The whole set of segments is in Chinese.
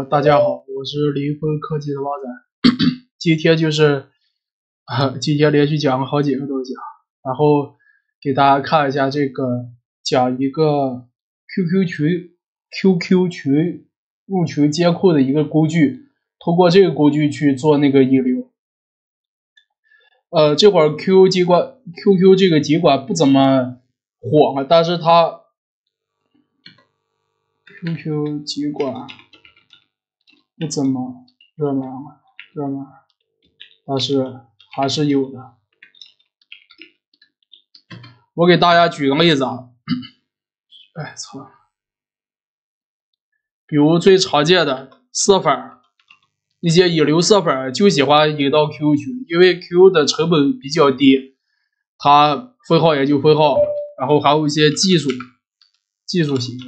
大家好，我是离婚科技的猫仔。今天今天连续讲了好几个东西啊，然后给大家看一下讲一个 QQ 群入群监控的一个工具，通过这个工具去做那个引流。这会儿 QQ 这个尽管不怎么火，但是它 QQ 尽管不怎么热门，但是还是有的。我给大家举个例子啊，比如最常见的色粉，那些引流色粉就喜欢引到 QQ 群，因为 QQ 的成本比较低，它分号也就分号，然后还有一些技术型的。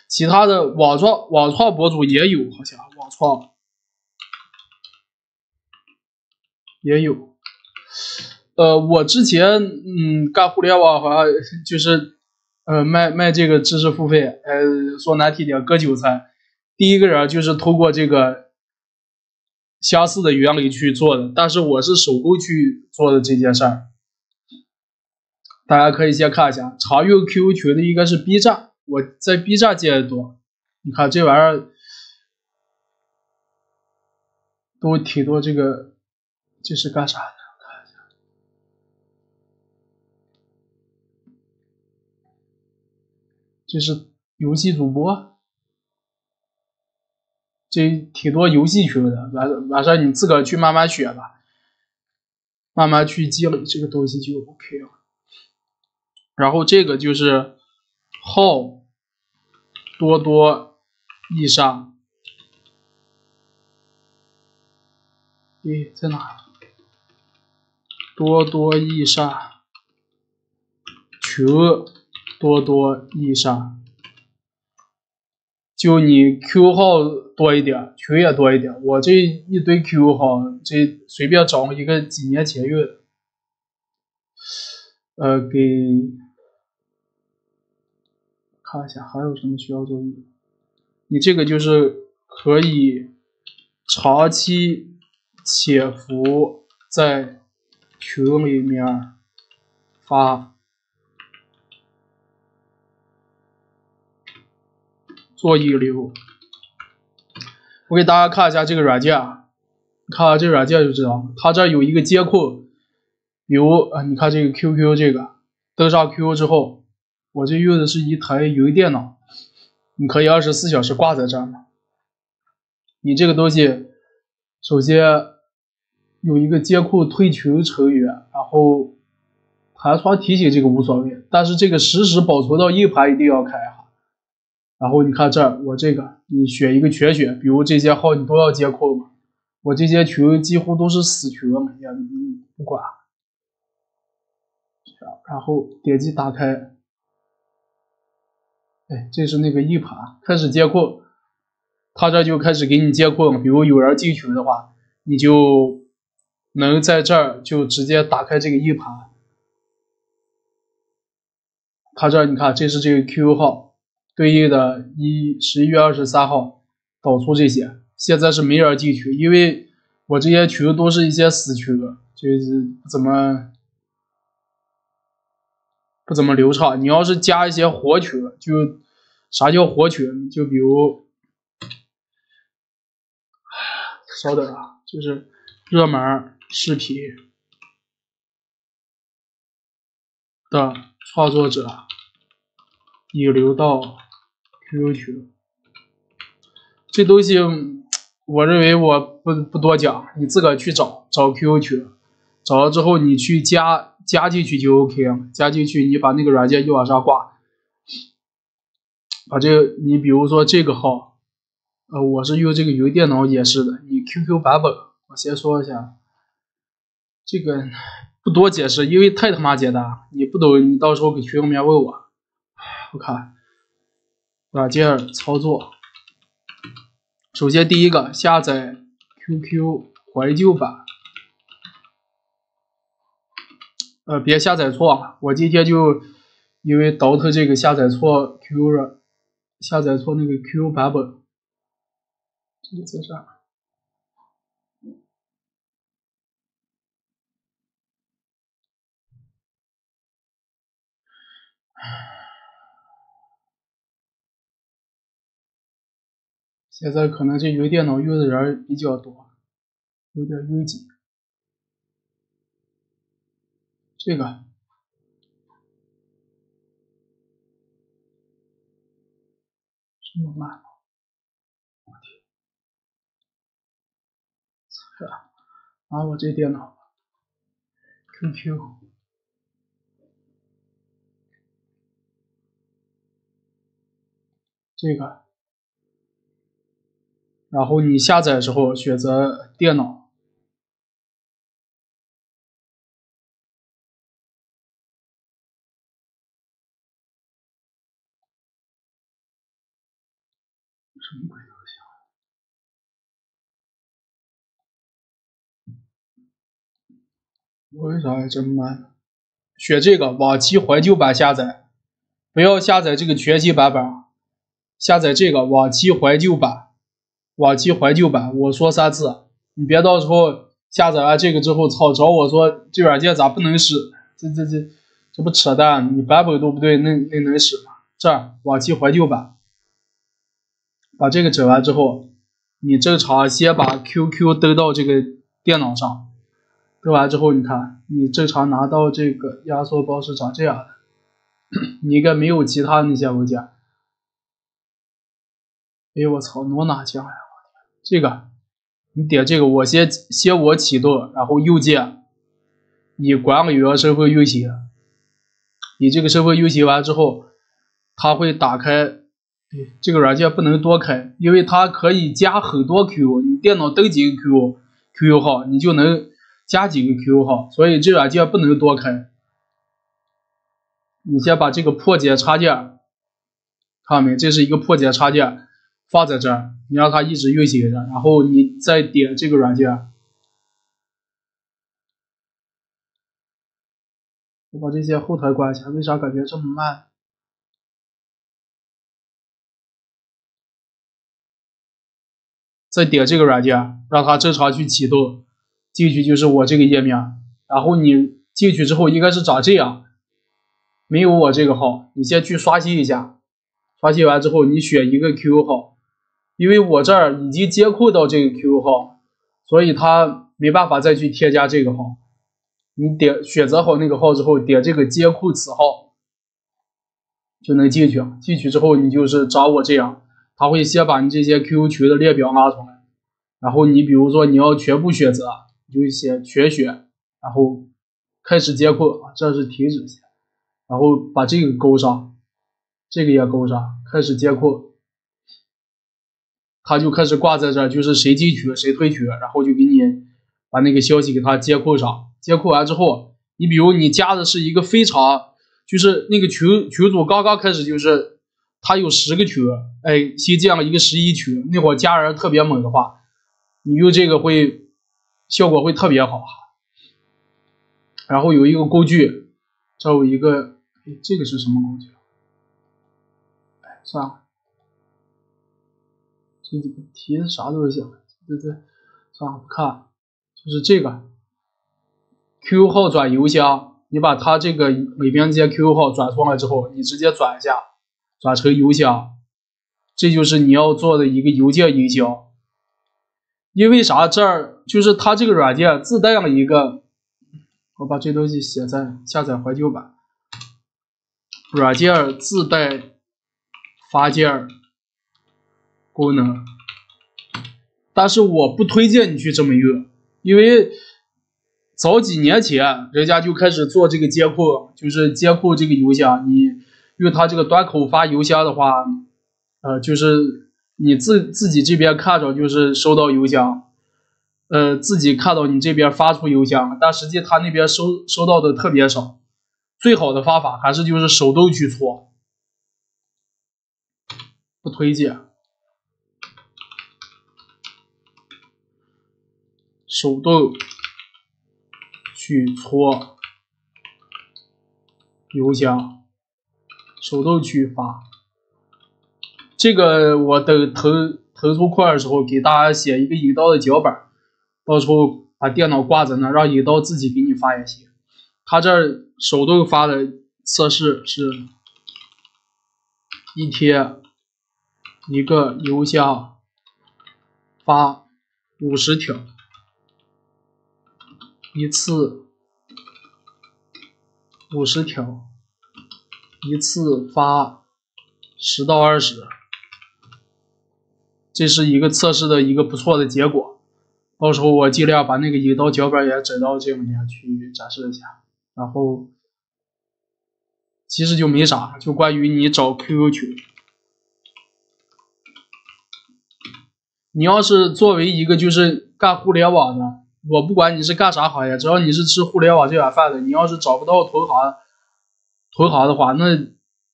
其他的网创博主也有，好像网创也有。我之前干互联网好像就是卖这个知识付费，说难听点割韭菜。第一个人就是通过这个相似的原理去做的，但是我是手工去做的这件事儿。大家可以先看一下，常用 QQ 群的应该是 B 站，我在 B 站见的多。你看这玩意儿都挺多，这是干啥的？看一下，这是游戏主播，这挺多游戏群的，晚上你自个儿去慢慢选吧，慢慢去积累这个东西就 OK 了。然后这个就是号多多益善，在哪？多多益善群，多多益善，就你 Q 号多一点，群也多一点。我这一堆 Q 号，这随便找一个几年前用的，看一下还有什么需要注意。你这个就是可以长期潜伏在群里面发，做引流。我给大家看一下这个软件啊，看这个软件就知道，它这有一个监控。比如你看这个 QQ 这个，登上 QQ 之后，我这用的是一台云电脑，你可以24小时挂在这儿嘛。你这个东西首先有一个监控退群成员，然后弹窗提醒这个无所谓，但是这个实时保存到硬盘一定要开哈。然后你看这儿，我这个你选一个全选，比如这些号你都要监控嘛，我这些群几乎都是死群了，也不管。然后点击打开，这是那个硬盘，开始监控，它这就开始给你监控。比如有人进群的话，你就能在这儿就直接打开这个硬盘。它这你看，这是这个 QQ 号对应的11月23号导出这些，现在是没人进群，因为我这些群都是一些死群，就是不怎么流畅。你要是加一些活群，就啥叫活群？就比如，稍等啊，就是热门视频的创作者引流到 QQ 群，这东西我认为我不多讲，你自个儿去找 QQ 群，找了之后你去加进去就 OK 了。加进去你把那个软件一往上挂，把这个你比如说这个号，我是用这个云电脑演示的，你 QQ 版本，我先说一下，这个不多解释，因为太他妈简单，你不懂你到时候给群里面问我。我看软件操作，首先第一个下载 QQ 怀旧版，别下载错，我今天就因为 Dot 这个下载错 QQ 软，下载错那个 QQ 版本，这个在这儿。现在可能这云电脑用的人比较多，有点拥挤。这个这么慢吗？我天！拿我这电脑 QQ 这个，然后你下载的时候选择电脑。什么鬼东西啊？我为啥这么慢？选这个往期怀旧版下载，不要下载这个全新版本，下载这个往期怀旧版。往期怀旧版，我说3次，你别到时候下载完这个之后，操，找我说这软件咋不能使？这不扯淡？你版本都不对，那能使吗？这儿往期怀旧版，把这个整完之后，你正常先把 QQ 登到这个电脑上，登完之后，你看你正常拿到这个压缩包是长这样的，你应该没有其他那些文件。哎我操，挪哪去了呀？这个，你点这个，我先我启动，然后右键以管理员身份运行。你这个身份运行完之后，它会打开。这个软件不能多开，因为它可以加很多 QQ。你电脑登几个 QQ 号，你就能加几个 QQ 号，所以这软件不能多开。你先把这个破解插件，看到没？这是一个破解插件，放在这儿，你让它一直运行着，然后你再点这个软件。我把这些后台关起来，为啥感觉这么慢？再点这个软件，让它正常去启动，进去就是我这个页面。然后你进去之后应该是长这样，没有我这个号，你先去刷新一下。刷新完之后，你选一个 QQ 号，因为我这儿已经接扣到这个 QQ 号，所以它没办法再去添加这个号。你选择好那个号之后，点这个接扣此号，就能进去。进去之后，你就是找我这样，他会先把你这些 QQ 群的列表拉出来，然后你比如说你要全部选择，你就写全选，然后开始接扣，这是停止线，然后把这个勾上，这个也勾上，开始接扣，它就开始挂在这儿，就是谁进群谁退群，然后就给你把那个消息给它接扣上。接扣完之后，你比如你加的是一个非常，就是那个群主刚刚开始就是他有10个群，哎，新建了一个11群，那会儿加人特别猛的话，你用这个会效果会特别好。然后有一个工具，这有一个，这个是什么工具？哎，算了，这几个题啥都行，算了不看，就是这个 QQ 号转邮箱，你把它这个里边这些 QQ 号转出来之后，你直接转一下，转成邮箱，这就是你要做的一个邮件营销。因为啥？这儿就是它这个软件自带了一个，我把这东西写在下载怀旧版，软件自带发件功能，但是我不推荐你去这么用，因为早几年前人家就开始做这个接扣，就是接扣这个邮箱，你用它这个端口发邮箱的话，就是你自己这边看着就是收到邮箱，自己看到你这边发出邮箱，但实际他那边收到的特别少。最好的方法还是就是手动去搓，不推荐。手动去搓邮箱，手动去发。这个我等投出课的时候给大家写一个引导的脚本，到时候把电脑挂在那，让引导自己给你发也行。他这手动发的测试是一天一个邮箱发50条，一次50条，一次发10到20。这是一个测试的一个不错的结果，到时候我尽量把那个引导脚本也整到这里面去展示一下。然后其实就没啥，就关于你找 QQ 群，你要是作为一个就是干互联网的，我不管你是干啥行业，只要你是吃互联网这碗饭的，你要是找不到同行的话，那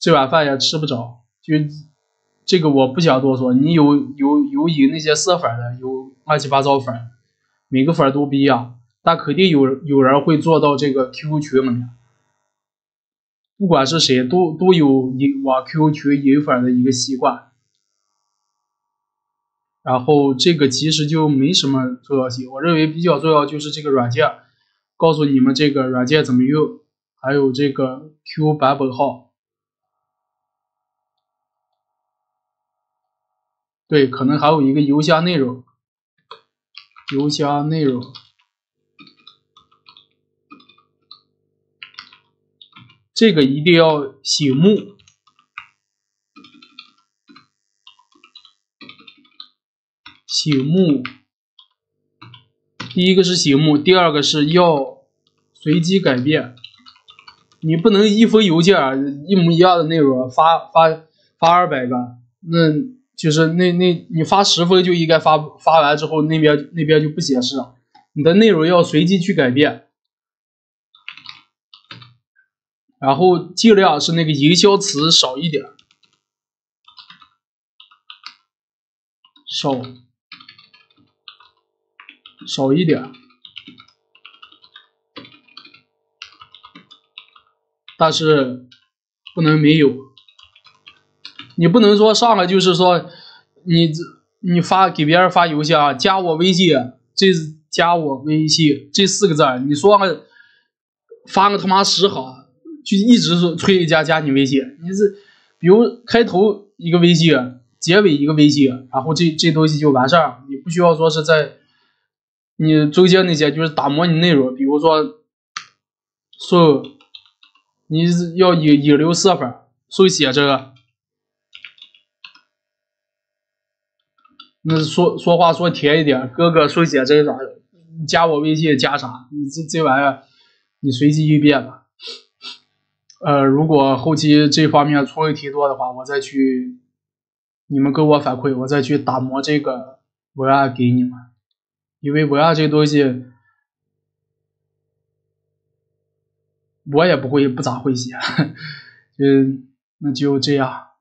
这碗饭也吃不着。就这个我不想多说，你有引那些色粉的，有乱七八糟粉，每个粉都不一样，但肯定有人会做到这个 QQ 群里面，不管是谁都有往 QQ 群引粉的一个习惯。然后这个其实就没什么重要性，我认为比较重要就是这个软件，告诉你们这个软件怎么用，还有这个 QQ 版本号。对，可能还有一个邮箱内容，这个一定要醒目，第一个是醒目，第二个是要随机改变，你不能一封邮件一模一样的内容发200个，那就是你发10封就应该发完之后那边就不显示了，你的内容要随机去改变，然后尽量是那个营销词少一点，少一点，但是不能没有。你不能说上来就是说你给别人发邮箱，加我微信，这4个字，你说发个他妈10行，就一直说催人家加你微信。你是比如开头一个微信，结尾一个微信，然后这东西就完事儿，你不需要说是在你中间那些就是打磨你内容，比如说你要引流色粉，写这个。那说话说甜一点，哥哥手写这个啥，加我微信加啥？你这玩意儿你随机应变吧。如果后期这方面出问题多的话，你们跟我反馈，我再去打磨这个文案给你们。因为文案这东西我也不咋会写，那就这样。